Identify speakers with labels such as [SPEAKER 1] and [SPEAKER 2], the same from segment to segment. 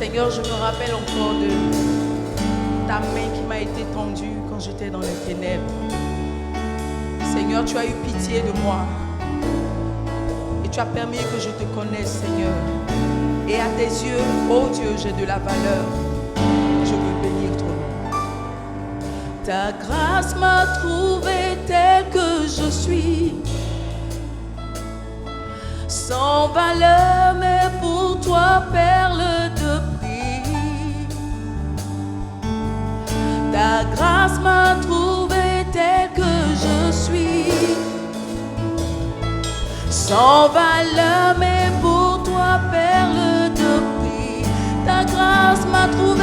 [SPEAKER 1] Seigneur, je me rappelle encore de ta main qui m'a été tendue quand j'étais dans les ténèbres. Seigneur, tu as eu pitié de moi et tu as permis que je te connaisse, Seigneur. Et à tes yeux, oh Dieu, j'ai de la valeur. Je veux bénir ton nom. Ta grâce m'a trouvé tel que je suis, sans valeur, mais pour toi, perle de prix. Ta grâce m'a trouvé tel que je suis, sans valeur, mais pour toi, perle de prix. Ta grâce m'a trouvé.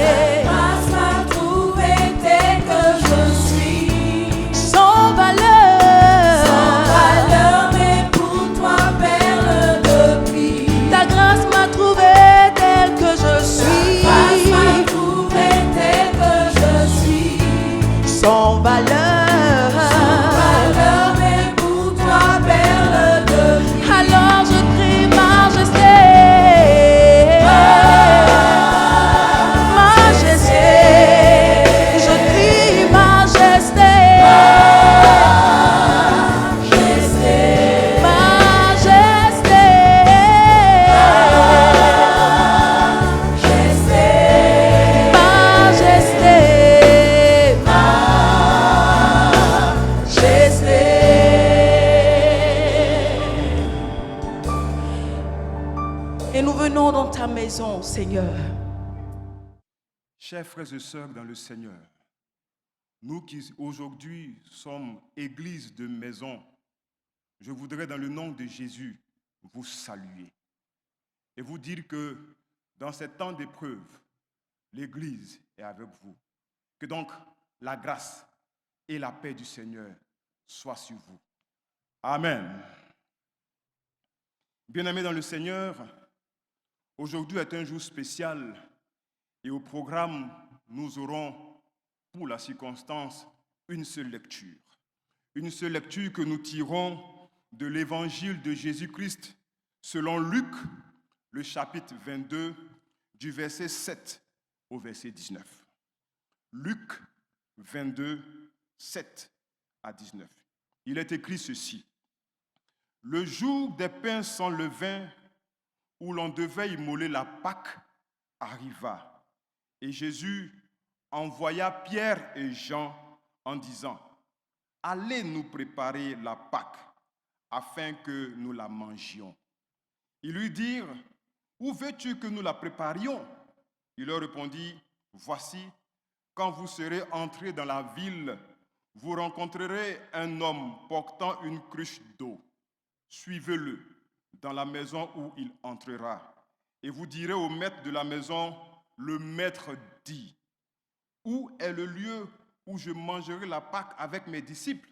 [SPEAKER 1] Ta grâce m'a trouvé tel que je suis, sans valeur, mais pour toi, perle de prix. Ta grâce m'a trouvé tel que je suis. Ta grâce m'a trouvé tel que je suis, sans valeur. Alors je crie majesté, majesté, je crie majesté, majesté, majesté, majesté, majesté, majesté. Et nous venons dans ta maison, Seigneur.
[SPEAKER 2] Chers frères et sœurs dans le Seigneur, nous qui aujourd'hui sommes église de maison, je voudrais dans le nom de Jésus vous saluer et vous dire que dans ces temps d'épreuve, l'église est avec vous. Que donc la grâce et la paix du Seigneur soient sur vous. Amen. Bien-aimés dans le Seigneur, aujourd'hui est un jour spécial et au programme, nous aurons pour la circonstance une seule lecture. Une seule lecture que nous tirons de l'évangile de Jésus-Christ selon Luc, le chapitre 22, du verset 7 au verset 19. Luc 22, 7 à 19. Il est écrit ceci. Le jour des pains sans levain, où l'on devait immoler la Pâque, arriva. Et Jésus envoya Pierre et Jean en disant, « Allez nous préparer la Pâque, afin que nous la mangions. » Ils lui dirent, « Où veux-tu que nous la préparions ?» Il leur répondit, « Voici, quand vous serez entrés dans la ville, vous rencontrerez un homme portant une cruche d'eau. Suivez-le dans la maison où il entrera. Et vous direz au maître de la maison, le maître dit, où est le lieu où je mangerai la Pâque avec mes disciples?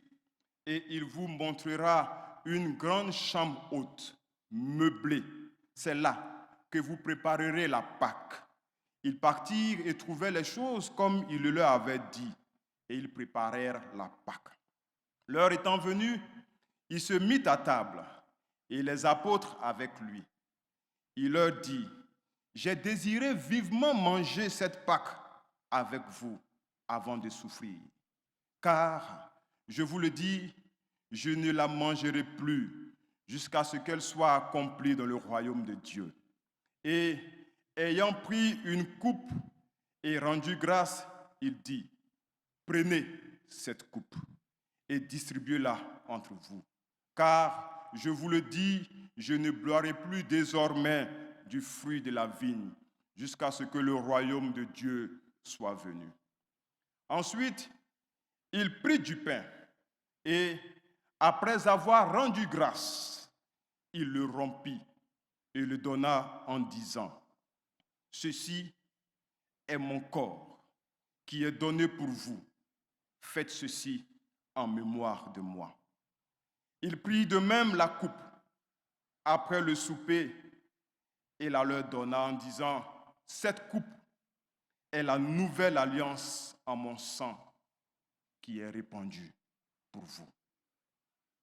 [SPEAKER 2] Et il vous montrera une grande chambre haute, meublée. C'est là que vous préparerez la Pâque. Ils partirent et trouvèrent les choses comme il le leur avait dit. Et ils préparèrent la Pâque. L'heure étant venue, il se mit à table, et les apôtres avec lui. Il leur dit, « J'ai désiré vivement manger cette Pâque avec vous avant de souffrir. Car, je vous le dis, je ne la mangerai plus jusqu'à ce qu'elle soit accomplie dans le royaume de Dieu. » Et ayant pris une coupe et rendu grâce, il dit, « Prenez cette coupe et distribuez-la entre vous. Car, je vous le dis, je ne boirai plus désormais du fruit de la vigne jusqu'à ce que le royaume de Dieu soit venu. » Ensuite, il prit du pain et, après avoir rendu grâce, il le rompit et le donna en disant, « Ceci est mon corps qui est donné pour vous. Faites ceci en mémoire de moi. » Il prit de même la coupe après le souper et la leur donna en disant, « Cette coupe est la nouvelle alliance en mon sang qui est répandue pour vous. »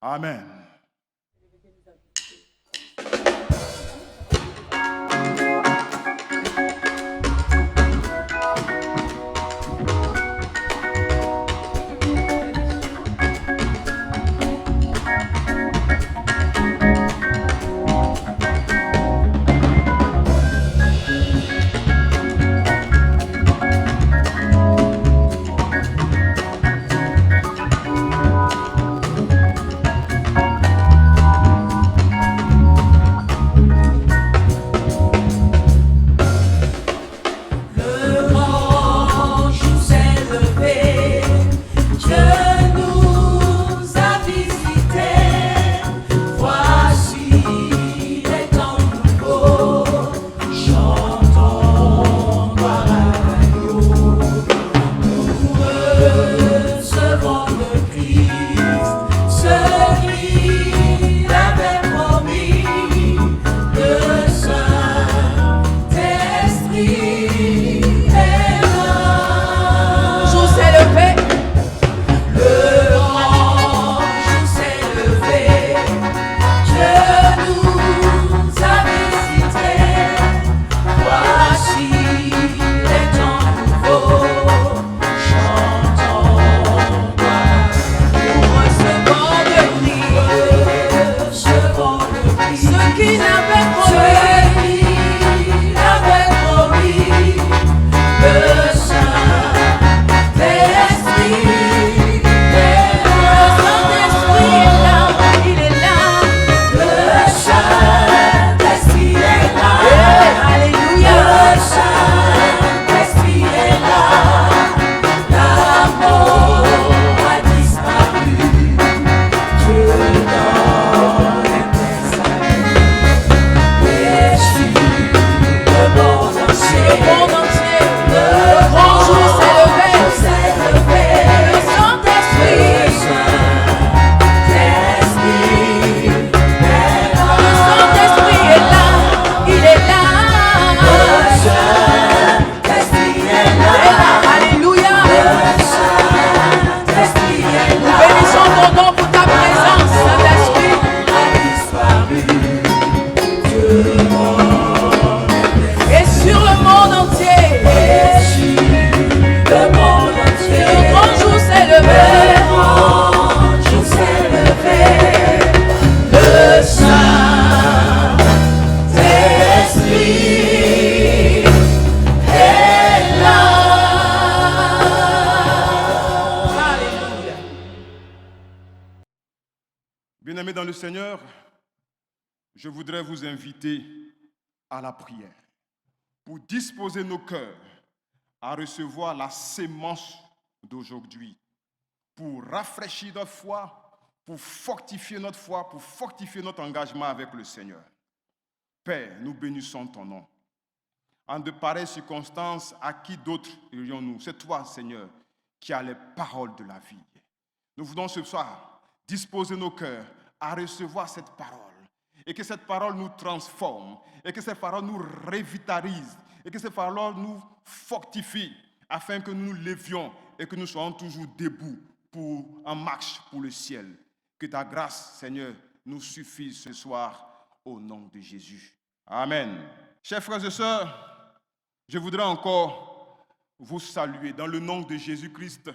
[SPEAKER 2] Amen. Bien-aimés dans le Seigneur, je voudrais vous inviter à la prière pour disposer nos cœurs à recevoir la sémence d'aujourd'hui, pour rafraîchir notre foi, pour fortifier notre foi, pour fortifier notre engagement avec le Seigneur. Père, nous bénissons ton nom. En de pareilles circonstances, à qui d'autre irions-nous? C'est toi, Seigneur, qui as les paroles de la vie. Nous voulons ce soir disposer nos cœurs à recevoir cette parole, et que cette parole nous transforme, et que cette parole nous revitalise, et que cette parole nous fortifie, afin que nous nous lévions et que nous soyons toujours debout en marche pour le ciel. Que ta grâce, Seigneur, nous suffise ce soir au nom de Jésus. Amen. Chers frères et sœurs, je voudrais encore vous saluer dans le nom de Jésus-Christ,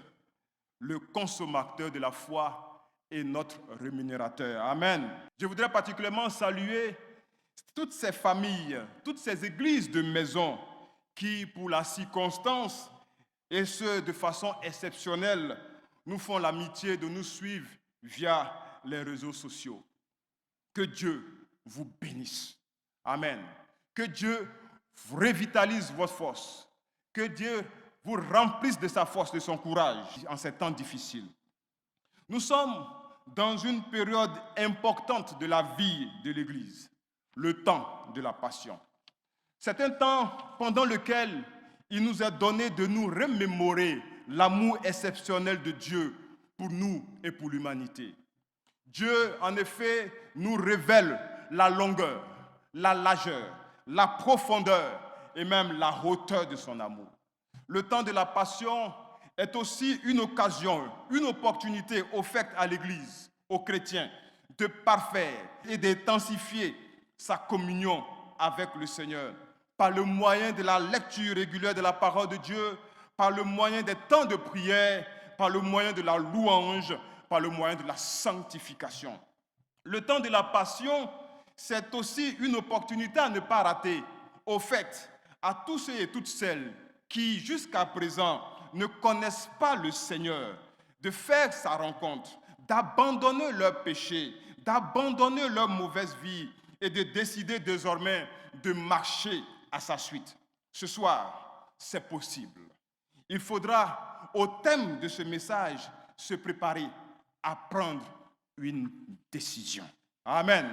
[SPEAKER 2] le consommateur de la foi et notre rémunérateur. Amen. Je voudrais particulièrement saluer toutes ces familles, toutes ces églises de maison qui, pour la circonstance, et ce, de façon exceptionnelle, nous font l'amitié de nous suivre via les réseaux sociaux. Que Dieu vous bénisse. Amen. Que Dieu revitalise votre force. Que Dieu vous remplisse de sa force, de son courage en ces temps difficiles. Nous sommes dans une période importante de la vie de l'Église, le temps de la Passion. C'est un temps pendant lequel il nous est donné de nous remémorer l'amour exceptionnel de Dieu pour nous et pour l'humanité. Dieu, en effet, nous révèle la longueur, la largeur, la profondeur et même la hauteur de son amour. Le temps de la Passion est aussi une occasion, une opportunité offerte à l'Église, aux chrétiens, de parfaire et d'intensifier sa communion avec le Seigneur par le moyen de la lecture régulière de la parole de Dieu, par le moyen des temps de prière, par le moyen de la louange, par le moyen de la sanctification. Le temps de la Passion, c'est aussi une opportunité à ne pas rater, offerte à tous ceux et toutes celles qui, jusqu'à présent, ne connaissent pas le Seigneur, de faire sa rencontre, d'abandonner leurs péchés, d'abandonner leur mauvaise vie et de décider désormais de marcher à sa suite. Ce soir, c'est possible. Il faudra, au thème de ce message, se préparer à prendre une décision. Amen.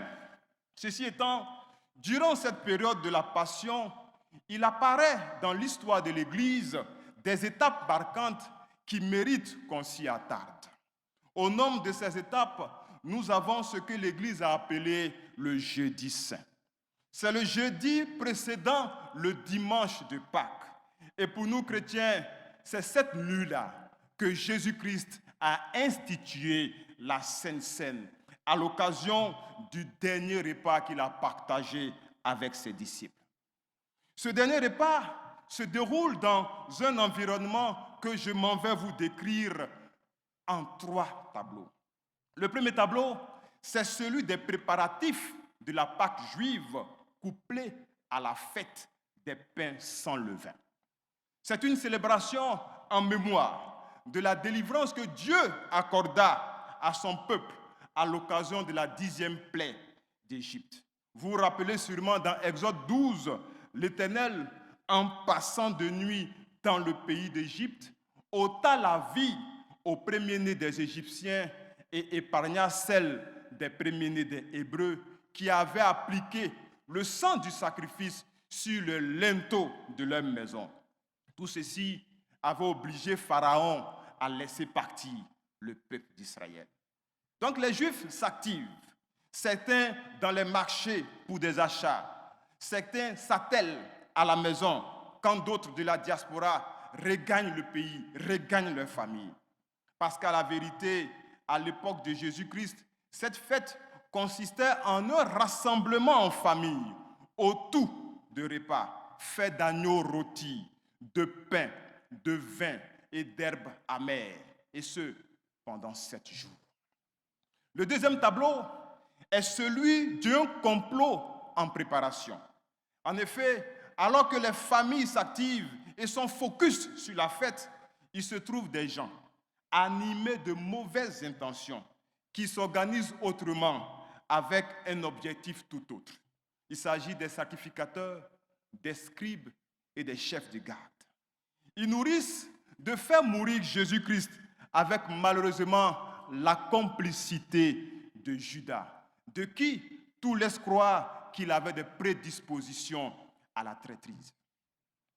[SPEAKER 2] Ceci étant, durant cette période de la Passion, il apparaît dans l'histoire de l'Église des étapes marquantes qui méritent qu'on s'y attarde. Au nombre de ces étapes, nous avons ce que l'Église a appelé le jeudi saint. C'est le jeudi précédant le dimanche de Pâques. Et pour nous chrétiens, c'est cette nuit-là que Jésus-Christ a institué la Sainte Seine à l'occasion du dernier repas qu'il a partagé avec ses disciples. Ce dernier repas se déroule dans un environnement que je m'en vais vous décrire en 3 tableaux. Le premier tableau, c'est celui des préparatifs de la Pâque juive couplée à la fête des pains sans levain. C'est une célébration en mémoire de la délivrance que Dieu accorda à son peuple à l'occasion de la 10e plaie d'Égypte. Vous vous rappelez sûrement dans Exode 12, l'Éternel, en passant de nuit dans le pays d'Égypte, ôta la vie aux premiers-nés des Égyptiens et épargna celle des premiers-nés des Hébreux qui avaient appliqué le sang du sacrifice sur le linteau de leur maison. Tout ceci avait obligé Pharaon à laisser partir le peuple d'Israël. Donc les Juifs s'activent, certains dans les marchés pour des achats, certains s'attellent à la maison, quand d'autres de la diaspora regagnent le pays, regagnent leur famille. Parce qu'à la vérité, à l'époque de Jésus-Christ, cette fête consistait en un rassemblement en famille autour de repas, faits d'agneaux rôtis, de pain, de vin et d'herbes amères, et ce, pendant 7 jours. Le deuxième tableau est celui d'un complot en préparation. En effet, alors que les familles s'activent et sont focus sur la fête, il se trouve des gens animés de mauvaises intentions qui s'organisent autrement avec un objectif tout autre. Il s'agit des sacrificateurs, des scribes et des chefs de garde. Ils nourrissent de faire mourir Jésus-Christ avec malheureusement la complicité de Judas, de qui tout laisse croire qu'il avait des prédispositions à la traîtrise.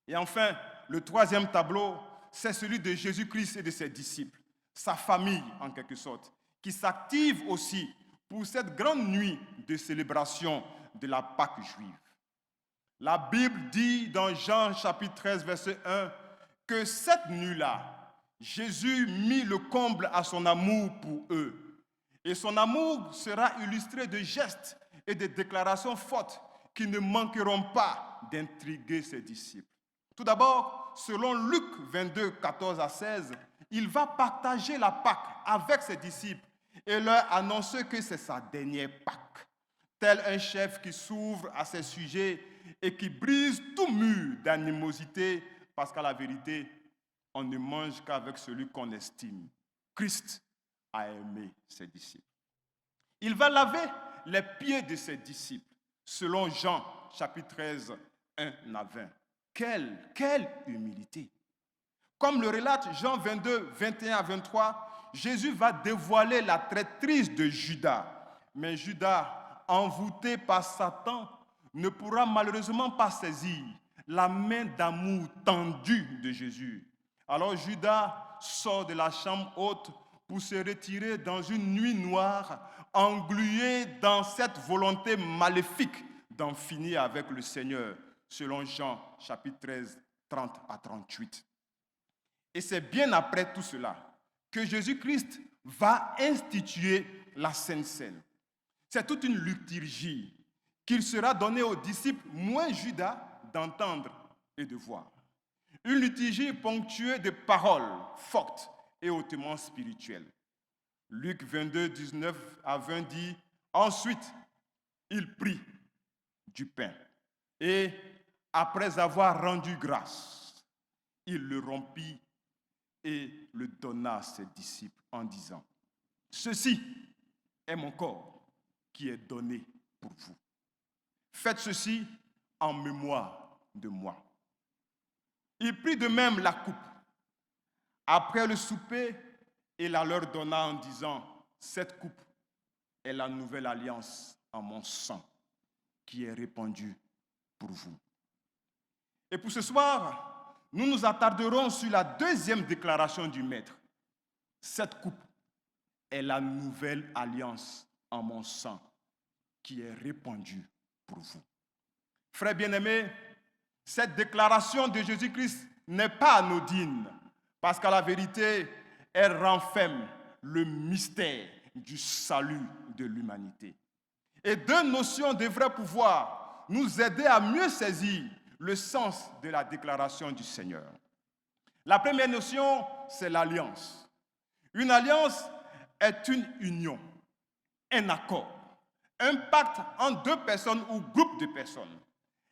[SPEAKER 2] Et enfin, le troisième tableau, c'est celui de Jésus-Christ et de ses disciples, sa famille en quelque sorte, qui s'active aussi pour cette grande nuit de célébration de la Pâque juive. La Bible dit dans Jean chapitre 13, verset 1, que cette nuit-là, Jésus mit le comble à son amour pour eux. Et son amour sera illustré de gestes et de déclarations fortes qui ne manqueront pas d'intriguer ses disciples. Tout d'abord, selon Luc 22, 14 à 16, il va partager la Pâque avec ses disciples et leur annoncer que c'est sa dernière Pâque. Tel un chef qui s'ouvre à ses sujets et qui brise tout mur d'animosité, parce qu'à la vérité, on ne mange qu'avec celui qu'on estime. Christ a aimé ses disciples. Il va laver les pieds de ses disciples, selon Jean chapitre 13, 1 à 20. Quelle humilité! Comme le relate Jean 22, 21 à 23, Jésus va dévoiler la traîtrise de Judas. Mais Judas, envoûté par Satan, ne pourra malheureusement pas saisir la main d'amour tendue de Jésus. Alors Judas sort de la chambre haute pour se retirer dans une nuit noire, englué dans cette volonté maléfique d'en finir avec le Seigneur, selon Jean chapitre 13, 30 à 38. Et c'est bien après tout cela que Jésus-Christ va instituer la Sainte Seine. C'est toute une liturgie qu'il sera donné aux disciples, moins Judas, d'entendre et de voir. Une liturgie ponctuée de paroles fortes et hautement spirituelles. Luc 22, 19 à 20 dit, « Ensuite, il prit du pain et, après avoir rendu grâce, il le rompit et le donna à ses disciples en disant, « Ceci est mon corps qui est donné pour vous. Faites ceci en mémoire de moi. » Il prit de même la coupe après le souper et la leur donna en disant, « Cette coupe est la nouvelle alliance en mon sang qui est répandue pour vous. » Et pour ce soir, nous nous attarderons sur la deuxième déclaration du Maître. Cette coupe est la nouvelle alliance en mon sang qui est répandue pour vous. Frères bien-aimés, cette déclaration de Jésus-Christ n'est pas anodine, parce qu'à la vérité, elle renferme le mystère du salut de l'humanité. Et deux notions devraient pouvoir nous aider à mieux saisir le sens de la déclaration du Seigneur. La première notion, c'est l'alliance. Une alliance est une union, un accord, un pacte entre deux personnes ou groupes de personnes.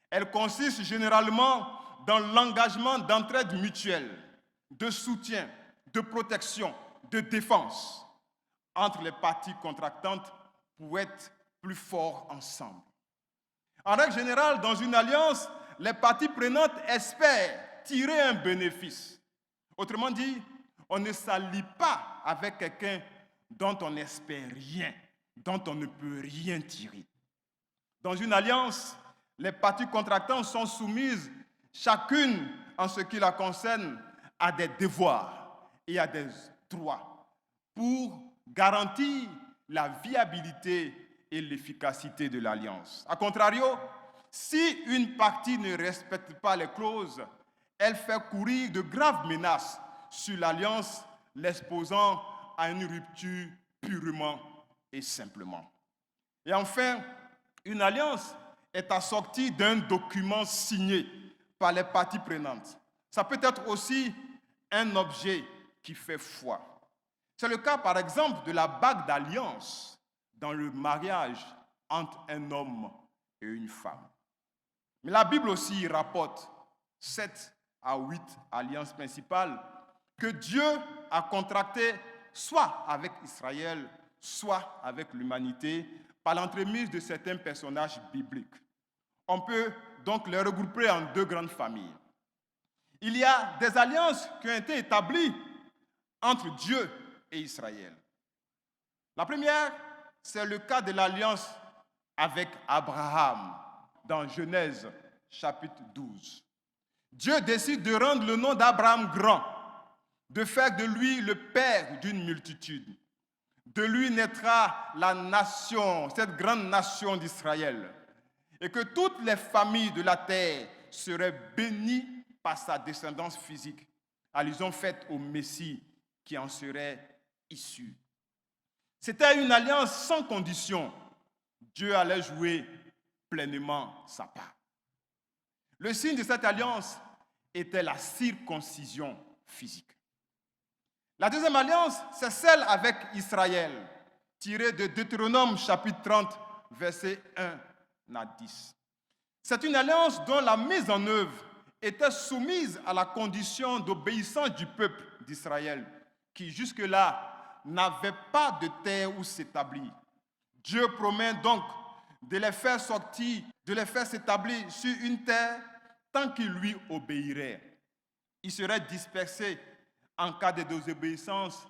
[SPEAKER 2] Elle consiste généralement dans l'engagement d'entraide mutuelle, de soutien, de protection, de défense entre les parties contractantes pour être plus forts ensemble. En règle générale, dans une alliance, les parties prenantes espèrent tirer un bénéfice. Autrement dit, on ne s'allie pas avec quelqu'un dont on n'espère rien, dont on ne peut rien tirer. Dans une alliance, les parties contractantes sont soumises, chacune en ce qui la concerne, à des devoirs et à des droits pour garantir la viabilité et l'efficacité de l'alliance. A contrario, si une partie ne respecte pas les clauses, elle fait courir de graves menaces sur l'alliance, l'exposant à une rupture purement et simplement. Et enfin, une alliance est assortie d'un document signé par les parties prenantes. Ça peut être aussi un objet qui fait foi. C'est le cas, par exemple, de la bague d'alliance dans le mariage entre un homme et une femme. Mais la Bible aussi rapporte 7 à 8 alliances principales que Dieu a contractées soit avec Israël, soit avec l'humanité par l'entremise de certains personnages bibliques. On peut donc les regrouper en deux grandes familles. Il y a des alliances qui ont été établies entre Dieu et Israël. La première, c'est le cas de l'alliance avec Abraham dans Genèse chapitre 12. Dieu décide de rendre le nom d'Abraham grand, de faire de lui le père d'une multitude. De lui naîtra la nation, cette grande nation d'Israël, et que toutes les familles de la terre seraient bénies par sa descendance physique, allusion faite au Messie qui en serait issu. C'était une alliance sans condition. Dieu allait jouer pleinement sa part. Le signe de cette alliance était la circoncision physique. La deuxième alliance, c'est celle avec Israël, tirée de Deutéronome chapitre 30, versets 1 à 10. C'est une alliance dont la mise en œuvre était soumise à la condition d'obéissance du peuple d'Israël, qui jusque-là n'avait pas de terre où s'établir. Dieu promet donc de les faire sortir, de les faire s'établir sur une terre tant qu'ils lui obéiraient. Ils seraient dispersés en cas de désobéissance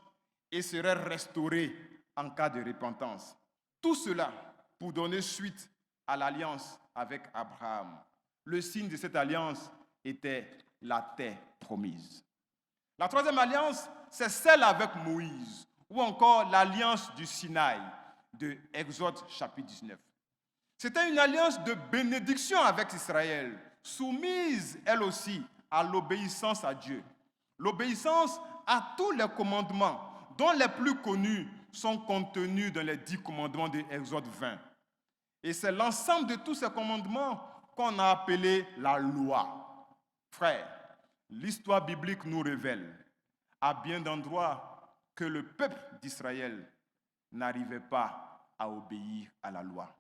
[SPEAKER 2] et seraient restaurés en cas de repentance. Tout cela pour donner suite à l'alliance avec Abraham. Le signe de cette alliance était la terre promise. La troisième alliance, c'est celle avec Moïse, ou encore l'alliance du Sinaï, de Exode chapitre 19. C'était une alliance de bénédiction avec Israël, soumise elle aussi à l'obéissance à Dieu. L'obéissance à tous les commandements, dont les plus connus sont contenus dans les 10 commandements de Exode 20. Et c'est l'ensemble de tous ces commandements qu'on a appelé la loi. Frères, l'histoire biblique nous révèle à bien d'endroits que le peuple d'Israël n'arrivait pas à obéir à la loi.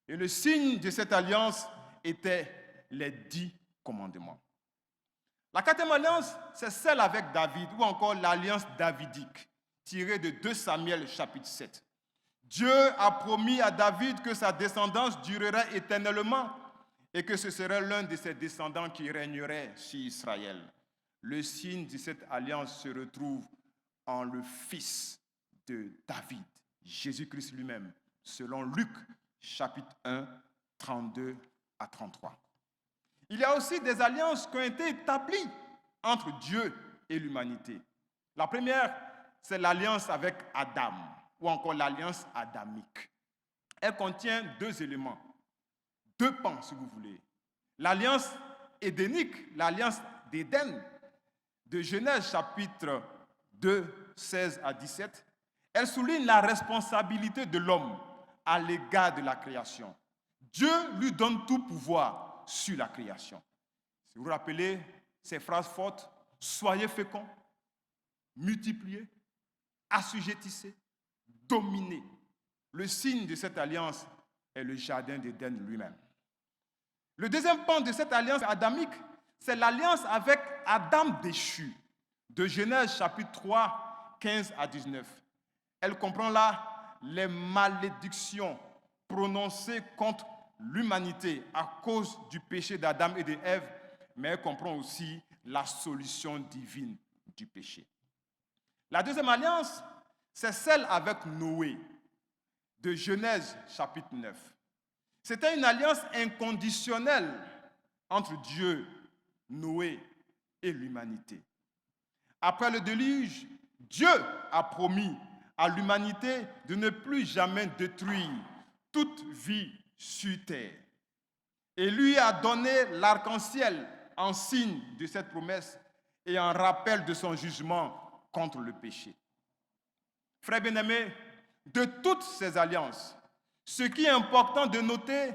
[SPEAKER 2] Et le signe de cette alliance était les 10 commandements. La quatrième alliance, c'est celle avec David, ou encore l'alliance davidique, tirée de 2 Samuel chapitre 7. Dieu a promis à David que sa descendance durerait éternellement et que ce serait l'un de ses descendants qui régnerait sur Israël. Le signe de cette alliance se retrouve en le fils de David, Jésus-Christ lui-même, selon Luc chapitre 1, 32 à 33. Il y a aussi des alliances qui ont été établies entre Dieu et l'humanité. La première, c'est l'alliance avec Adam, ou encore l'alliance adamique. Elle contient 2 éléments, 2 pans si vous voulez. L'alliance édénique, l'alliance d'Éden, de Genèse chapitre 2, 16 à 17, elle souligne la responsabilité de l'homme à l'égard de la création. Dieu lui donne tout pouvoir sur la création. Si vous vous rappelez ces phrases fortes, soyez féconds, multipliez, assujettissez, dominez. Le signe de cette alliance est le jardin d'Éden lui-même. Le deuxième pan de cette alliance adamique, c'est l'alliance avec Adam déchu, de Genèse chapitre 3, 15 à 19. Elle comprend là les malédictions prononcées contre l'humanité à cause du péché d'Adam et d'Ève, mais elle comprend aussi la solution divine du péché. La deuxième alliance, c'est celle avec Noé, de Genèse chapitre 9. C'était une alliance inconditionnelle entre Dieu, Noé et l'humanité. Après le déluge, Dieu a promis à l'humanité de ne plus jamais détruire toute vie sur terre. Et lui a donné l'arc-en-ciel en signe de cette promesse et en rappel de son jugement contre le péché. Frères bien-aimés, de toutes ces alliances, ce qui est important de noter,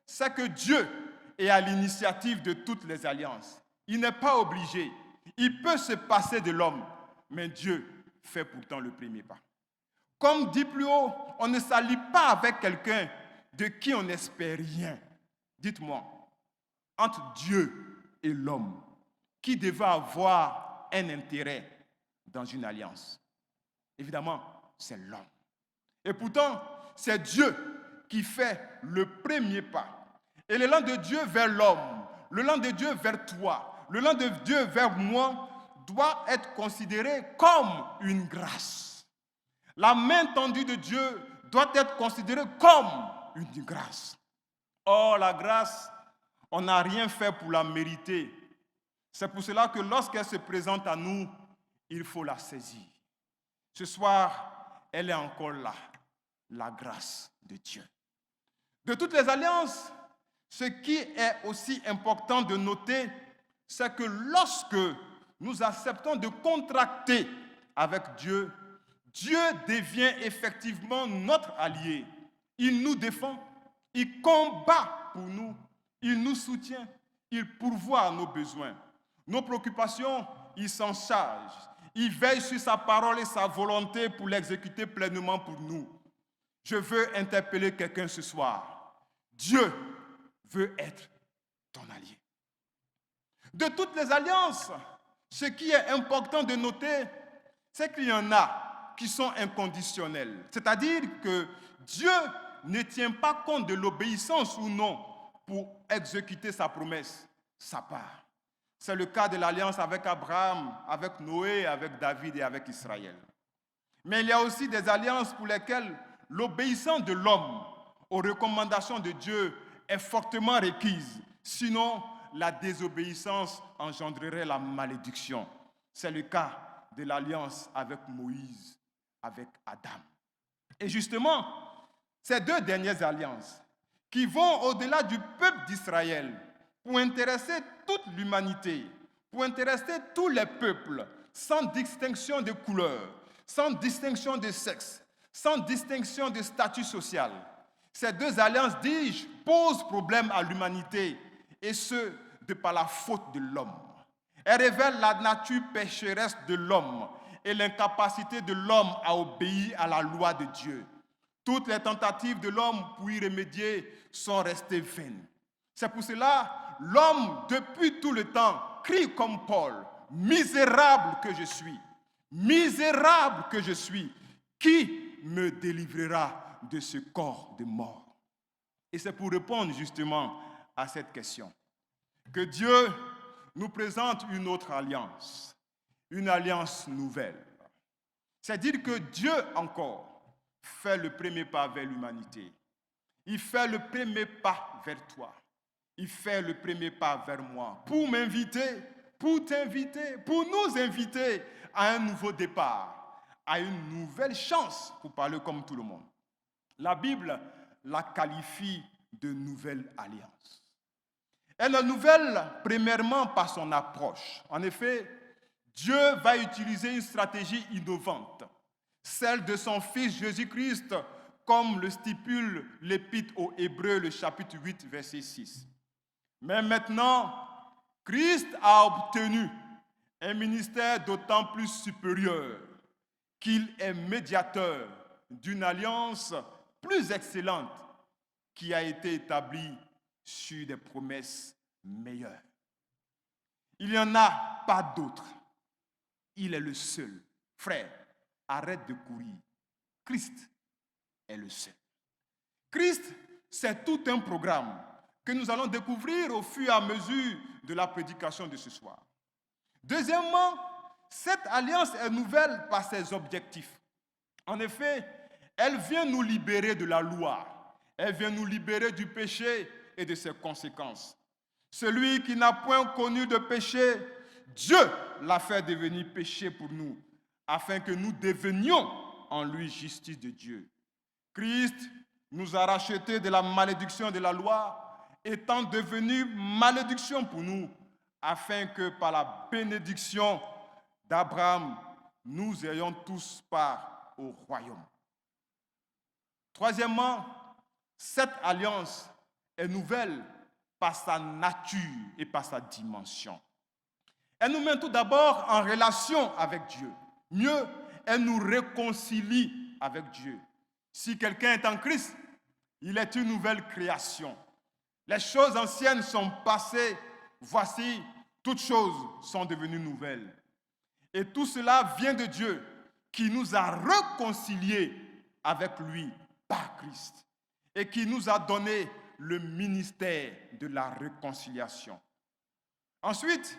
[SPEAKER 2] c'est que Dieu est à l'initiative de toutes les alliances. Il n'est pas obligé. Il peut se passer de l'homme, mais Dieu fait pourtant le premier pas. Comme dit plus haut, on ne s'allie pas avec quelqu'un de qui on n'espère rien. Dites-moi, entre Dieu et l'homme, qui devait avoir un intérêt dans une alliance? Évidemment, c'est l'homme. Et pourtant, c'est Dieu qui fait le premier pas. Et l'élan de Dieu vers l'homme, l'élan de Dieu vers toi, l'élan de Dieu vers moi doit être considéré comme une grâce. La main tendue de Dieu doit être considérée comme une grâce. Or, la grâce, on n'a rien fait pour la mériter. C'est pour cela que lorsqu'elle se présente à nous, il faut la saisir. Ce soir, elle est encore là, la grâce de Dieu. De toutes les alliances, ce qui est aussi important de noter, c'est que lorsque nous acceptons de contracter avec Dieu, Dieu devient effectivement notre allié. Il nous défend, il combat pour nous, il nous soutient, il pourvoit à nos besoins. Nos préoccupations, il s'en charge. Il veille sur sa parole et sa volonté pour l'exécuter pleinement pour nous. Je veux interpeller quelqu'un ce soir. Dieu veut être ton allié. De toutes les alliances, ce qui est important de noter, c'est qu'il y en a qui sont inconditionnelles. C'est-à-dire que Dieu ne tient pas compte de l'obéissance ou non pour exécuter sa promesse, sa part. C'est le cas de l'alliance avec Abraham, avec Noé, avec David et avec Israël. Mais il y a aussi des alliances pour lesquelles l'obéissance de l'homme aux recommandations de Dieu est fortement requise. Sinon, la désobéissance engendrerait la malédiction. C'est le cas de l'alliance avec Moïse, avec Adam. Et justement, ces deux dernières alliances qui vont au-delà du peuple d'Israël pour intéresser toute l'humanité, pour intéresser tous les peuples, sans distinction de couleur, sans distinction de sexe, sans distinction de statut social. Ces deux alliances, dis-je, posent problème à l'humanité, et ce, de par la faute de l'homme. Elles révèlent la nature pécheresse de l'homme et l'incapacité de l'homme à obéir à la loi de Dieu. Toutes les tentatives de l'homme pour y remédier sont restées vaines. C'est pour cela, l'homme, depuis tout le temps, crie comme Paul, « Misérable que je suis, misérable que je suis, qui me délivrera de ce corps de mort ?» Et c'est pour répondre justement à cette question que Dieu nous présente une autre alliance, une alliance nouvelle. C'est-à-dire que Dieu encore fait le premier pas vers l'humanité. Il fait le premier pas vers toi. Il fait le premier pas vers moi pour m'inviter, pour t'inviter, pour nous inviter à un nouveau départ, à une nouvelle chance, pour parler comme tout le monde. La Bible la qualifie de nouvelle alliance. Elle est nouvelle premièrement par son approche. En effet, Dieu va utiliser une stratégie innovante, celle de son Fils Jésus-Christ, comme le stipule l'Épître aux Hébreux, le chapitre 8, verset 6. Mais maintenant, Christ a obtenu un ministère d'autant plus supérieur qu'il est médiateur d'une alliance plus excellente qui a été établie sur des promesses meilleures. Il n'y en a pas d'autre. Il est le seul. Frère, arrête de courir. Christ est le seul. Christ, c'est tout un programme que nous allons découvrir au fur et à mesure de la prédication de ce soir. Deuxièmement, cette alliance est nouvelle par ses objectifs. En effet, elle vient nous libérer de la loi. Elle vient nous libérer du péché et de ses conséquences. Celui qui n'a point connu de péché, Dieu l'a fait devenir péché pour nous, afin que nous devenions en lui justice de Dieu. Christ nous a rachetés de la malédiction de la loi, étant devenu malédiction pour nous, afin que par la bénédiction d'Abraham, nous ayons tous part au royaume. Troisièmement, cette alliance est nouvelle par sa nature et par sa dimension. Elle nous met tout d'abord en relation avec Dieu. Mieux, elle nous réconcilie avec Dieu. Si quelqu'un est en Christ, il est une nouvelle création. Les choses anciennes sont passées, voici, toutes choses sont devenues nouvelles. Et tout cela vient de Dieu qui nous a réconciliés avec lui par Christ et qui nous a donné le ministère de la réconciliation. Ensuite,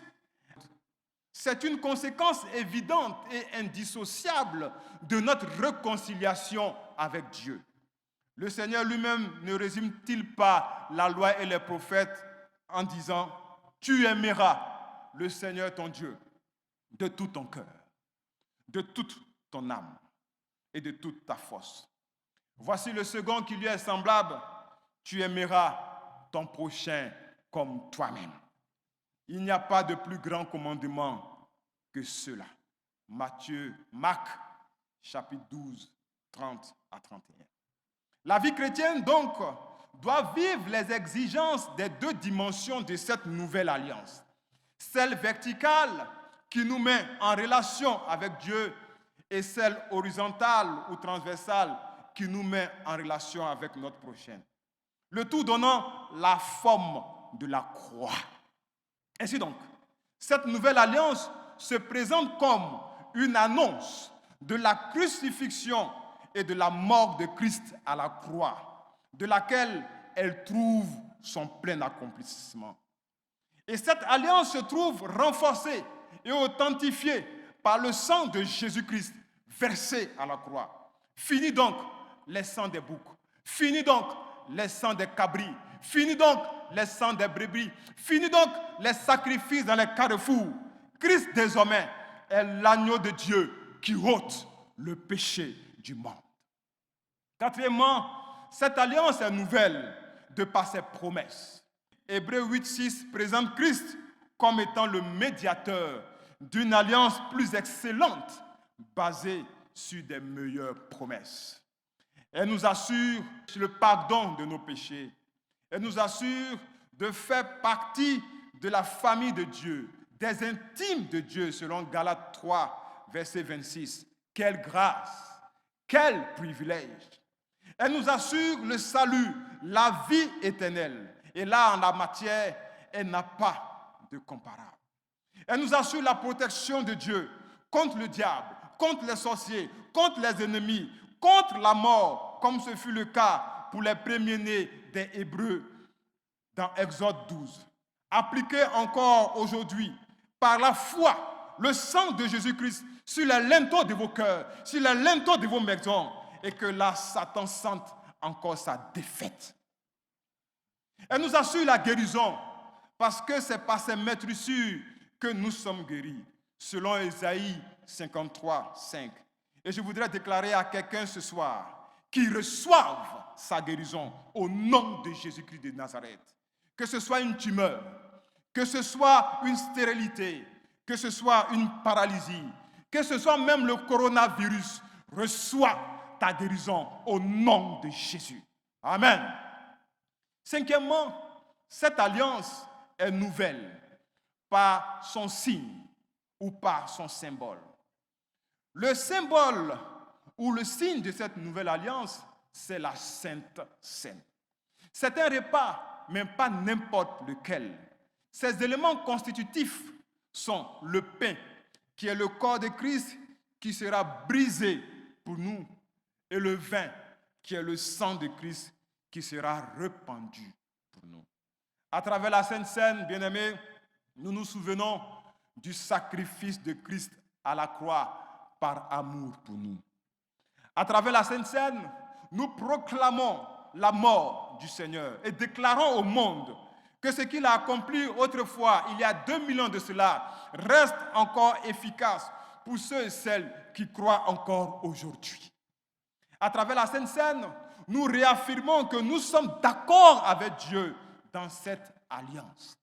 [SPEAKER 2] c'est une conséquence évidente et indissociable de notre réconciliation avec Dieu. Le Seigneur lui-même ne résume-t-il pas la loi et les prophètes en disant « Tu aimeras le Seigneur ton Dieu de tout ton cœur, de toute ton âme et de toute ta force. » Voici le second qui lui est semblable. Tu aimeras ton prochain comme toi-même. Il n'y a pas de plus grand commandement que cela. Marc, chapitre 12, 30 à 31. La vie chrétienne, donc, doit vivre les exigences des deux dimensions de cette nouvelle alliance. Celle verticale qui nous met en relation avec Dieu et celle horizontale ou transversale qui nous met en relation avec notre prochain. Le tout donnant la forme de la croix. Ainsi donc, cette nouvelle alliance se présente comme une annonce de la crucifixion et de la mort de Christ à la croix, de laquelle elle trouve son plein accomplissement. Et cette alliance se trouve renforcée et authentifiée par le sang de Jésus-Christ versé à la croix. Fini donc les sangs des boucs, fini donc les sangs des cabris, fini donc les sangs des brebis, fini donc les sacrifices dans les carrefours. Christ désormais est l'agneau de Dieu qui ôte le péché du monde. Quatrièmement, cette alliance est nouvelle de par ses promesses. Hébreux 8:6 présente Christ comme étant le médiateur d'une alliance plus excellente basée sur des meilleures promesses. Elle nous assure le pardon de nos péchés. Elle nous assure de faire partie de la famille de Dieu, des intimes de Dieu, selon Galates 3, verset 26. Quelle grâce, quel privilège! Elle nous assure le salut, la vie éternelle. Et là, en la matière, elle n'a pas de comparable. Elle nous assure la protection de Dieu contre le diable, contre les sorciers, contre les ennemis, contre la mort, comme ce fut le cas pour les premiers-nés des Hébreux dans Exode 12. Appliquée encore aujourd'hui par la foi, le sang de Jésus-Christ sur les linteaux de vos cœurs, sur les linteaux de vos maisons, et que là, Satan sente encore sa défaite. Elle nous assure la guérison, parce que c'est par ces maîtrissures que nous sommes guéris, selon Ésaïe 53, 5. Et je voudrais déclarer à quelqu'un ce soir qu'il reçoive sa guérison au nom de Jésus-Christ de Nazareth. Que ce soit une tumeur, que ce soit une stérilité, que ce soit une paralysie, que ce soit même le coronavirus, reçois ta guérison au nom de Jésus. Amen. Cinquièmement, cette alliance est nouvelle par son signe ou par son symbole. Le symbole ou le signe de cette nouvelle alliance, c'est la Sainte Seine. C'est un repas, mais pas n'importe lequel. Ces éléments constitutifs sont le pain, qui est le corps de Christ, qui sera brisé pour nous, et le vin, qui est le sang de Christ, qui sera répandu pour nous. À travers la Sainte Seine, bien-aimés, nous nous souvenons du sacrifice de Christ à la croix par amour pour nous. À travers la Sainte Seine, nous proclamons la mort du Seigneur et déclarons au monde que ce qu'il a accompli autrefois, il y a 2000 ans de cela, reste encore efficace pour ceux et celles qui croient encore aujourd'hui. À travers la Sainte Seine, nous réaffirmons que nous sommes d'accord avec Dieu dans cette alliance.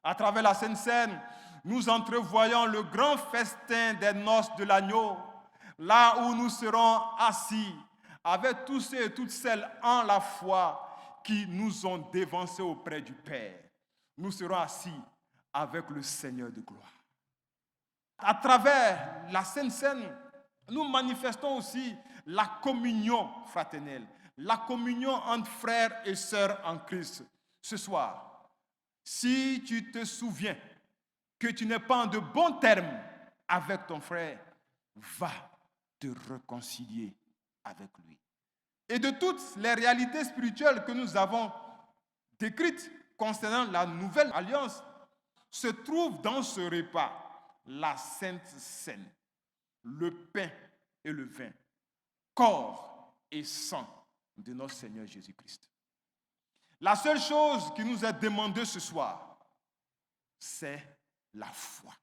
[SPEAKER 2] À travers la Sainte Seine, nous entrevoyons le grand festin des noces de l'agneau, là où nous serons assis avec tous ceux et toutes celles en la foi qui nous ont dévancés auprès du Père. Nous serons assis avec le Seigneur de gloire. À travers la Sainte Seine, nous manifestons aussi la communion fraternelle, la communion entre frères et sœurs en Christ. Ce soir, si tu te souviens que tu n'es pas en de bons termes avec ton frère, va te réconcilier avec lui. et de toutes les réalités spirituelles que nous avons décrites concernant la nouvelle alliance se trouve dans ce repas, la Sainte Seine, le pain et le vin, corps et sang de notre Seigneur Jésus-Christ. La seule chose qui nous est demandée ce soir, c'est la foi.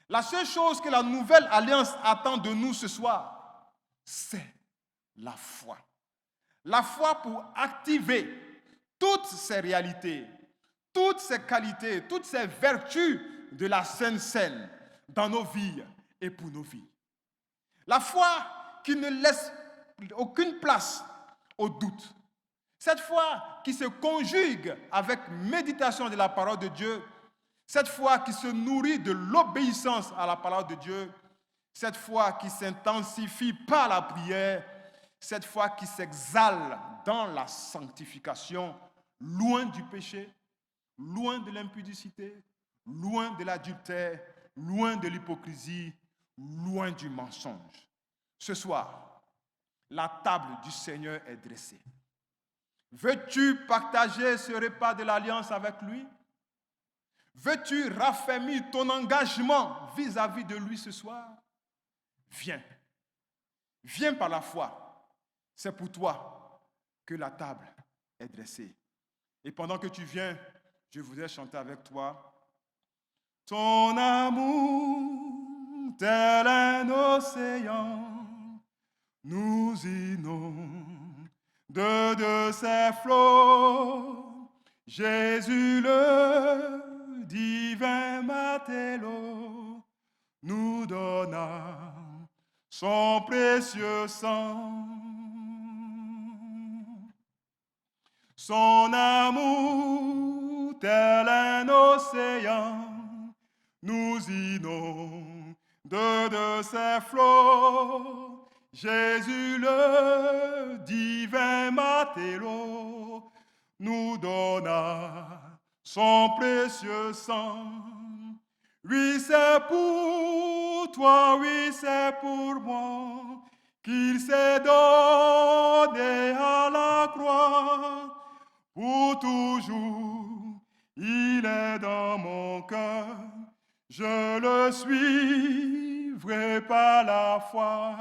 [SPEAKER 2] La seule chose que la nouvelle alliance attend de nous ce soir, c'est la foi. La foi pour activer toutes ces réalités, toutes ces qualités, toutes ces vertus de la Sainte Seine dans nos vies et pour nos vies. La foi qui ne laisse aucune place au doute. Cette foi qui se conjugue avec méditation de la parole de Dieu. Cette foi qui se nourrit de l'obéissance à la parole de Dieu. Cette foi qui s'intensifie par la prière. Cette foi qui s'exhale dans la sanctification, loin du péché, loin de l'impudicité, loin de l'adultère, loin de l'hypocrisie, loin du mensonge. Ce soir, la table du Seigneur est dressée. Veux-tu partager ce repas de l'alliance avec lui? Veux-tu raffermir ton engagement vis-à-vis de lui ce soir? Viens. Viens par la foi. C'est pour toi que la table est dressée. Et pendant que tu viens, je voudrais chanter avec toi. Ton amour, tel un océan, nous inonde de ses flots. Jésus le divin matelot nous donna son précieux sang. Son amour, tel un océan, nous inonde de ses flots. Jésus le divin matelot nous donna son précieux sang. Oui, c'est pour toi, oui, c'est pour moi qu'il s'est donné à la croix. Pour toujours, il est dans mon cœur. Je le suivrai par la foi.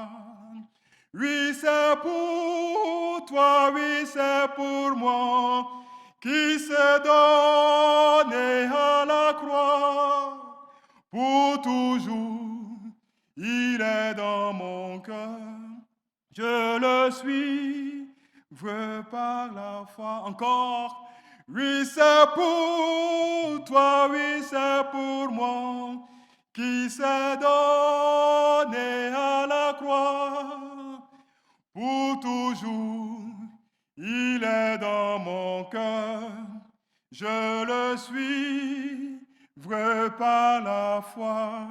[SPEAKER 2] Oui, c'est pour toi, oui, c'est pour moi qui s'est donné à la croix. Pour toujours, il est dans mon cœur. Je le suivrai par la foi. Encore. Oui, c'est pour toi, oui, c'est pour moi qui s'est donné à la croix. Pour toujours, il est dans mon cœur. Je le suivrai par la foi.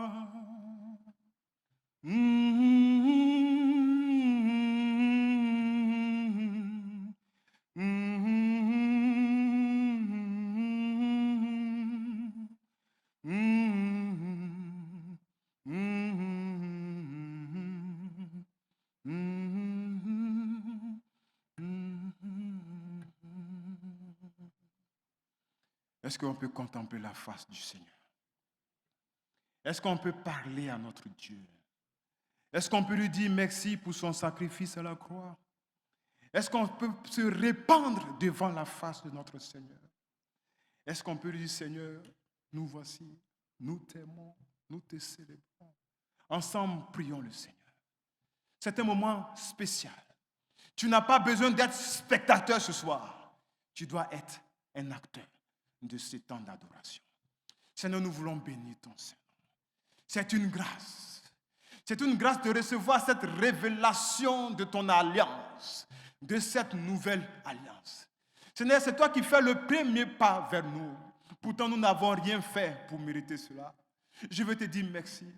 [SPEAKER 2] Est-ce qu'on peut contempler la face du Seigneur? Est-ce qu'on peut parler à notre Dieu? Est-ce qu'on peut lui dire merci pour son sacrifice à la croix? Est-ce qu'on peut se répandre devant la face de notre Seigneur? Est-ce qu'on peut lui dire, Seigneur, nous voici, nous t'aimons, nous te célébrons. Ensemble, prions le Seigneur. C'est un moment spécial. Tu n'as pas besoin d'être spectateur ce soir. Tu dois être un acteur de ce temps d'adoration. Seigneur, nous voulons bénir ton Seigneur. C'est une grâce. C'est une grâce de recevoir cette révélation de ton alliance, de cette nouvelle alliance. Seigneur, c'est toi qui fais le premier pas vers nous. Pourtant, nous n'avons rien fait pour mériter cela. Je veux te dire merci.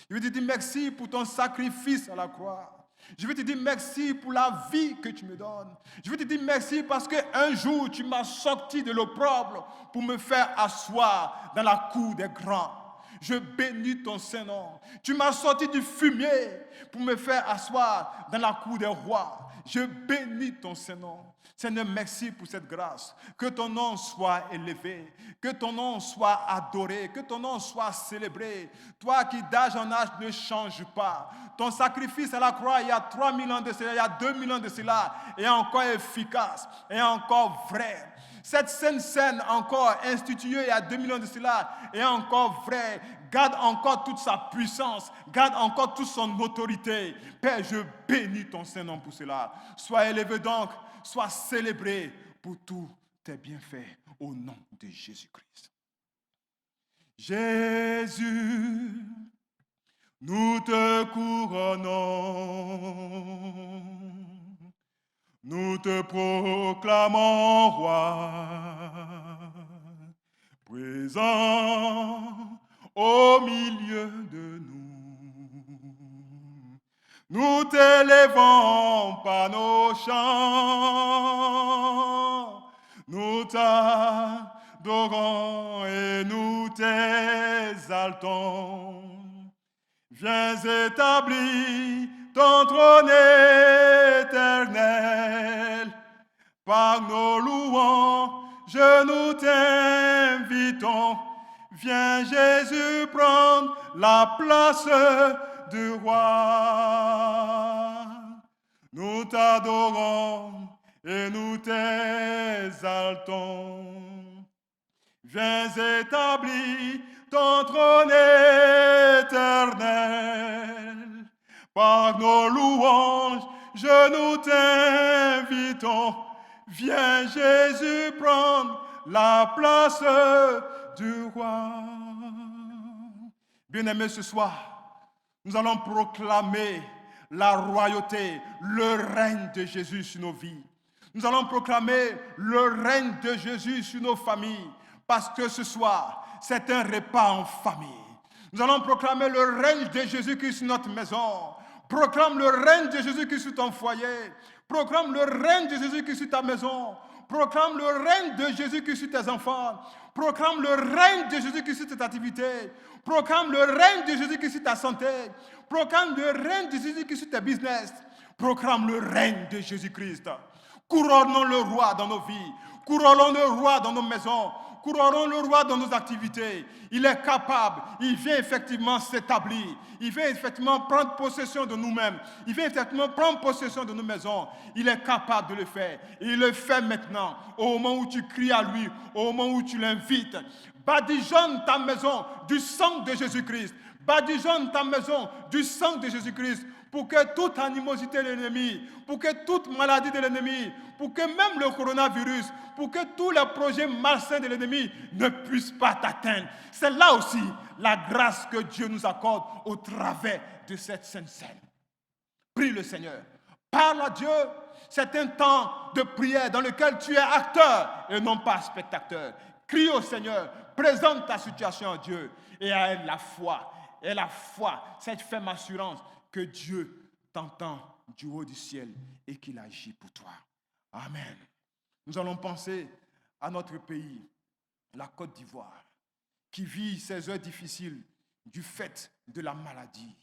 [SPEAKER 2] Je veux te dire merci pour ton sacrifice à la croix. Je veux te dire merci pour la vie que tu me donnes. Je veux te dire merci parce qu'un jour, tu m'as sorti de l'opprobre pour me faire asseoir dans la cour des grands. Je bénis ton Saint-Nom. Tu m'as sorti du fumier pour me faire asseoir dans la cour des rois. Je bénis ton Saint-Nom. Seigneur, merci pour cette grâce. Que ton nom soit élevé, que ton nom soit adoré, que ton nom soit célébré. Toi qui d'âge en âge ne changes pas. Ton sacrifice à la croix il y a 3000 ans de cela, il y a 2000 ans de cela, est encore efficace, est encore vrai. Cette sainte scène encore instituée il y a 2000 ans de cela est encore vraie, garde encore toute sa puissance, garde encore toute son autorité. Père, je bénis ton Saint-Nom pour cela. Sois élevé donc, sois célébré pour tous tes bienfaits au nom de Jésus-Christ. Jésus, nous te couronnons. Nous te proclamons roi, présent au milieu de nous. Nous t'élèvons par nos chants, nous t'adorons et nous t'exaltons. Viens établir ton trône éternel, par nos louanges, nous t'invitons. Viens Jésus prendre la place du roi. Nous t'adorons et nous t'exaltons. Viens établir ton trône éternel. Par nos louanges, nous t'invitons. Viens Jésus prendre la place du roi. Bien-aimés, ce soir, nous allons proclamer la royauté, le règne de Jésus sur nos vies. Nous allons proclamer le règne de Jésus sur nos familles, parce que ce soir, c'est un repas en famille. Nous allons proclamer le règne de Jésus-Christ sur notre maison. Proclame le règne de Jésus-Christ sur ton foyer. Proclame le règne de Jésus-Christ sur ta maison. Proclame le règne de Jésus-Christ sur tes enfants. Proclame le règne de Jésus-Christ sur tes activités. Proclame le règne de Jésus-Christ sur ta santé. Proclame le règne de Jésus-Christ sur tes business. Proclame le règne de Jésus-Christ. Couronnons le roi dans nos vies. Couronnons le roi dans nos maisons. Couronnons le roi dans nos activités. Il est capable. Il vient effectivement s'établir. Il vient effectivement prendre possession de nous-mêmes. Il vient effectivement prendre possession de nos maisons. Il est capable de le faire. Et il le fait maintenant. Au moment où tu cries à lui, au moment où tu l'invites. Badigeonne ta maison du sang de Jésus-Christ. Badigeonne ta maison du sang de Jésus-Christ. Pour que toute animosité de l'ennemi, pour que toute maladie de l'ennemi, pour que même le coronavirus, pour que tous les projets malsains de l'ennemi ne puissent pas t'atteindre. C'est là aussi la grâce que Dieu nous accorde au travers de cette sainte scène. Prie le Seigneur. Parle à Dieu. C'est un temps de prière dans lequel tu es acteur et non pas spectateur. Crie au Seigneur. Présente ta situation à Dieu. Et à elle la foi. Et la foi, cette ferme assurance que Dieu t'entend du haut du ciel et qu'il agit pour toi. Amen. Nous allons penser à notre pays, la Côte d'Ivoire, qui vit ces heures difficiles du fait de la maladie.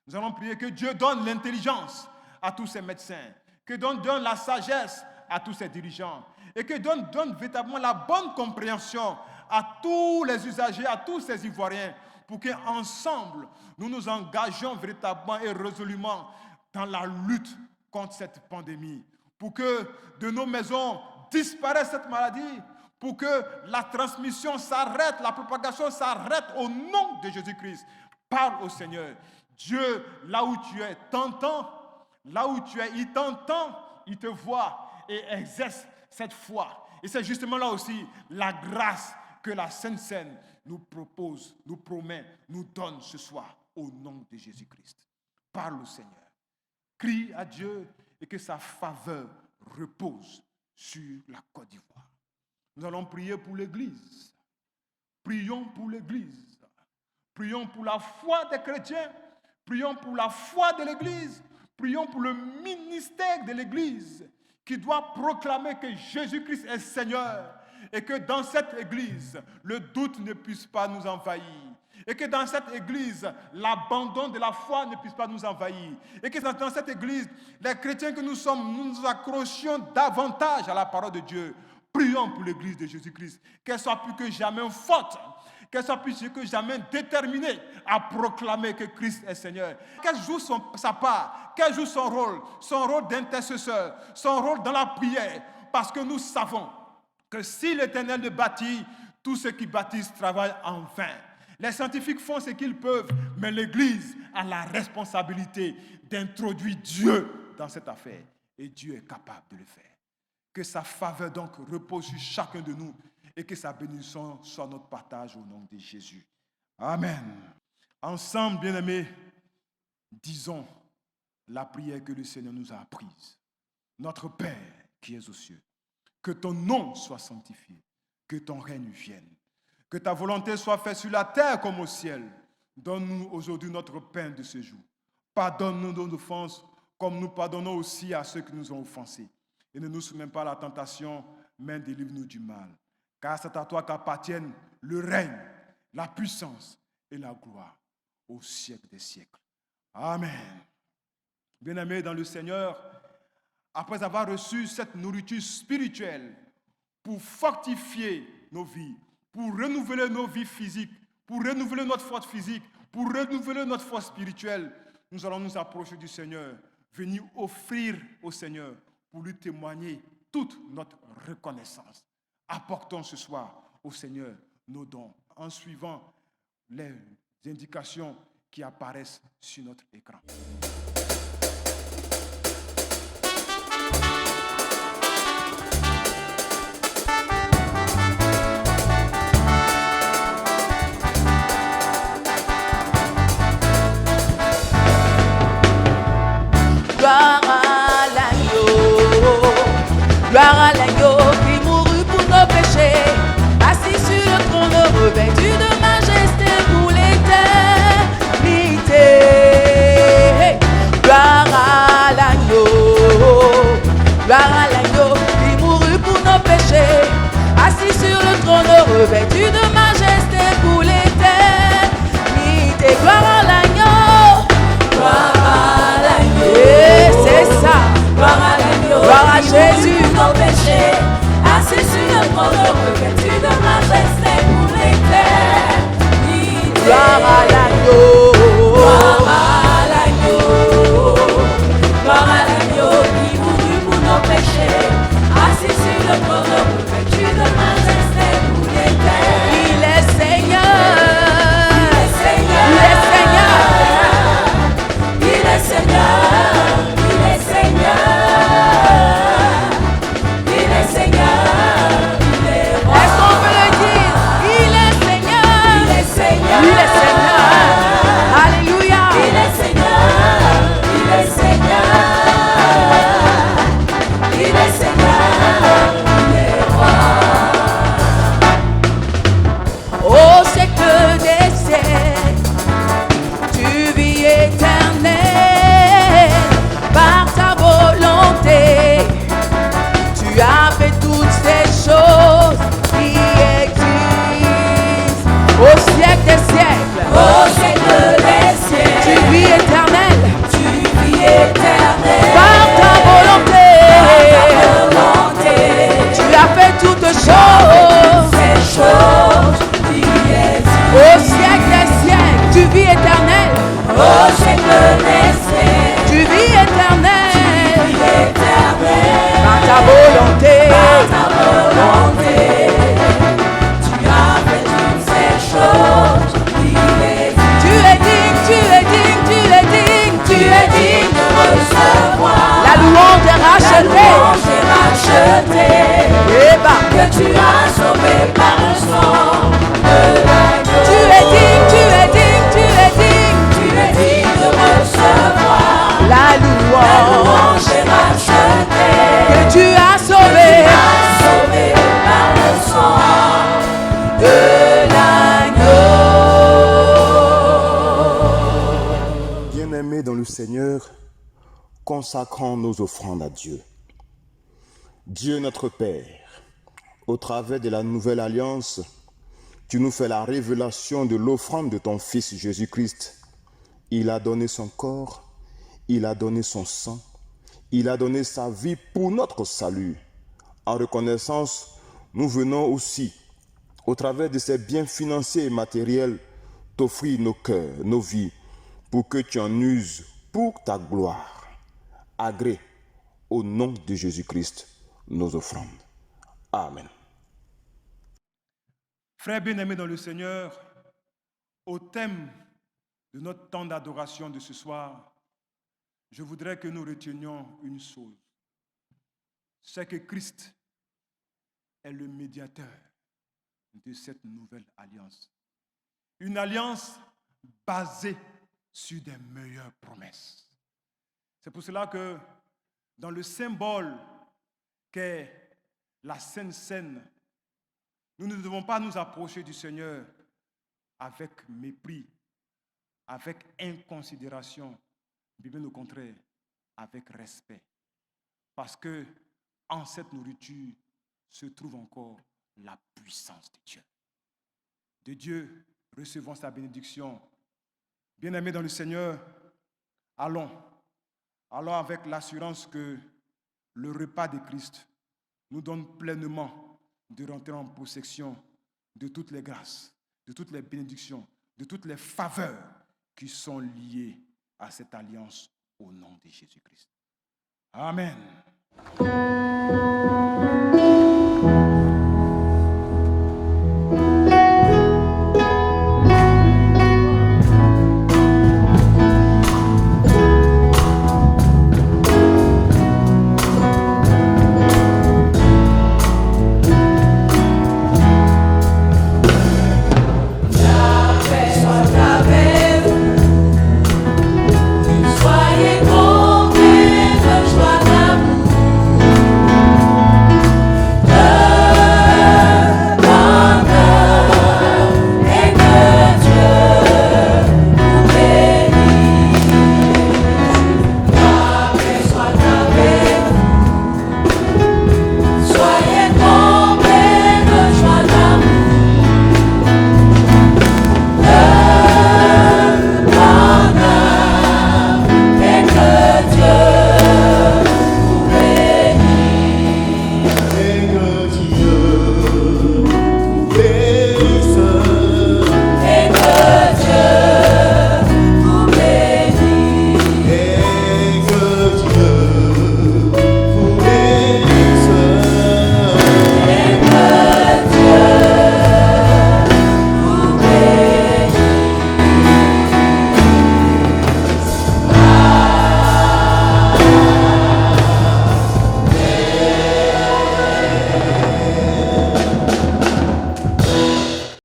[SPEAKER 2] Nous allons prier que Dieu donne l'intelligence à tous ces médecins, que Dieu donne la sagesse à tous ces dirigeants et que Dieu donne véritablement la bonne compréhension à tous les usagers, à tous ces Ivoiriens, pour qu'ensemble, nous nous engagions véritablement et résolument dans la lutte contre cette pandémie. Pour que de nos maisons disparaisse cette maladie, pour que la transmission s'arrête, la propagation s'arrête au nom de Jésus-Christ. Parle au Seigneur. Dieu, là où tu es, t'entend. Là où tu es, il t'entend, il te voit et exerce cette foi. Et c'est justement là aussi la grâce que la Sainte Seine nous propose, nous promet, nous donne ce soir au nom de Jésus-Christ. Parle au Seigneur. Crie à Dieu et que sa faveur repose sur la Côte d'Ivoire. Nous allons prier pour l'Église. Prions pour l'Église. Prions pour la foi des chrétiens. Prions pour la foi de l'Église. Prions pour le ministère de l'Église qui doit proclamer que Jésus-Christ est Seigneur et que dans cette Église, le doute ne puisse pas nous envahir Et que dans cette église, l'abandon de la foi ne puisse pas nous envahir. Et que dans cette église, les chrétiens que nous sommes, nous nous accrochions davantage à la parole de Dieu. Prions pour l'église de Jésus-Christ, qu'elle soit plus que jamais forte, qu'elle soit plus que jamais déterminée à proclamer que Christ est Seigneur. Qu'elle joue sa part, qu'elle joue son rôle d'intercesseur, son rôle dans la prière, parce que nous savons que si l'Éternel ne bâtit, tous ceux qui bâtissent travaillent en vain. Les scientifiques font ce qu'ils peuvent, mais l'Église a la responsabilité d'introduire Dieu dans cette affaire. Et Dieu est capable de le faire. Que sa faveur donc repose sur chacun de nous et que sa bénédiction soit notre partage au nom de Jésus. Amen. Ensemble, bien-aimés, disons la prière que le Seigneur nous a apprise. Notre Père qui es aux cieux, que ton nom soit sanctifié, que ton règne vienne, que ta volonté soit faite sur la terre comme au ciel. Donne-nous aujourd'hui notre pain de ce jour. Pardonne-nous nos offenses comme nous pardonnons aussi à ceux qui nous ont offensés. Et ne nous soumets pas à la tentation, mais délivre-nous du mal. Car c'est à toi qu'appartiennent le règne, la puissance et la gloire au siècle des siècles. Amen. Bien-aimés dans le Seigneur, après avoir reçu cette nourriture spirituelle pour fortifier nos vies, pour renouveler nos vies physiques, pour renouveler notre force physique, pour renouveler notre force spirituelle, nous allons nous approcher du Seigneur, venir offrir au Seigneur pour lui témoigner toute notre reconnaissance. Apportons ce soir au Seigneur nos dons en suivant les indications qui apparaissent sur notre écran.
[SPEAKER 1] Gloire à l'agneau qui mourut pour nos péchés, assis sur le trône revêtu de majesté pour l'éternité. Gloire à l'agneau qui mourut pour nos péchés, assis sur le trône revêtu de majesté pour l'éternité. Gloire à l'agneau, et c'est ça. Gloire à l'agneau, gloire à Jésus.
[SPEAKER 3] Nos péchés, assis sur le trône revêtu de majesté pour l'éternité.
[SPEAKER 1] Gloire à l'agneau,
[SPEAKER 3] gloire à l'agneau, gloire à l'agneau qui mourut pour nos péchés, assis sur le trône revêtu de majesté pour l'éternité.
[SPEAKER 1] Il est Seigneur,
[SPEAKER 3] il est Seigneur,
[SPEAKER 1] il est Seigneur,
[SPEAKER 3] il est Seigneur, il est Seigneur.
[SPEAKER 1] Il est Seigneur, alléluia.
[SPEAKER 3] Il est Seigneur, il est Seigneur, il est Seigneur, il est roi.
[SPEAKER 1] Au siècle des siècles, tu vis éternel, par ta volonté, tu as fait toutes ces choses qui existent. Au siècle des siècles,
[SPEAKER 3] Au siècle des siècles,
[SPEAKER 1] tu vis éternel,
[SPEAKER 3] tu vis éternel,
[SPEAKER 1] par ta volonté, tu as fait toutes choses.
[SPEAKER 3] ces choses qui existent.
[SPEAKER 1] Au siècle des siècles, tu vis éternel,
[SPEAKER 3] Au siècle des siècles,
[SPEAKER 1] tu vis éternel,
[SPEAKER 3] éternel,
[SPEAKER 1] par ta volonté,
[SPEAKER 3] ta volonté, tu as fait toutes ces choses qui existent.
[SPEAKER 1] tu es digne, tu es digne, tu es digne,
[SPEAKER 3] Tu es digne de recevoir
[SPEAKER 1] la louange est
[SPEAKER 3] la
[SPEAKER 1] rachetée,
[SPEAKER 3] louange est rachetée,
[SPEAKER 1] et bah,
[SPEAKER 3] que tu as sauvé par le sang de l'agneau.
[SPEAKER 1] tu es digne, tu es digne, tu es digne,
[SPEAKER 3] Tu es digne de recevoir
[SPEAKER 1] la
[SPEAKER 3] la
[SPEAKER 1] louange
[SPEAKER 3] louange est rachetée,
[SPEAKER 1] que tu as sauvé,
[SPEAKER 3] sauvé par le sang de l'agneau.
[SPEAKER 4] Bien-aimés dans le Seigneur, consacrons nos offrandes à Dieu. Dieu notre Père, au travers de la nouvelle alliance, Tu nous fais la révélation de l'offrande de ton Fils Jésus-Christ. Il a donné son corps, il a donné son sang, il a donné sa vie pour notre salut. En reconnaissance, nous venons aussi, au travers de ces biens financiers et matériels, t'offrir nos cœurs, nos vies, pour que tu en uses pour ta gloire. Agrée, au nom de Jésus-Christ, nos offrandes. Amen.
[SPEAKER 2] Frères bien-aimés dans le Seigneur, au thème de notre temps d'adoration de ce soir, je voudrais que nous retenions une chose. C'est que Christ est le médiateur de cette nouvelle alliance. Une alliance basée sur des meilleures promesses. C'est pour cela que dans le symbole qu'est la Sainte Seine, nous ne devons pas nous approcher du Seigneur avec mépris, avec inconsidération, mais bien au contraire, avec respect. Parce que en cette nourriture se trouve encore la puissance de Dieu. De Dieu, recevons sa bénédiction. Bien-aimés dans le Seigneur, allons avec l'assurance que le repas de Christ nous donne pleinement de rentrer en possession de toutes les grâces, de toutes les bénédictions, de toutes les faveurs qui sont liées à cette alliance au nom de Jésus-Christ. Amen.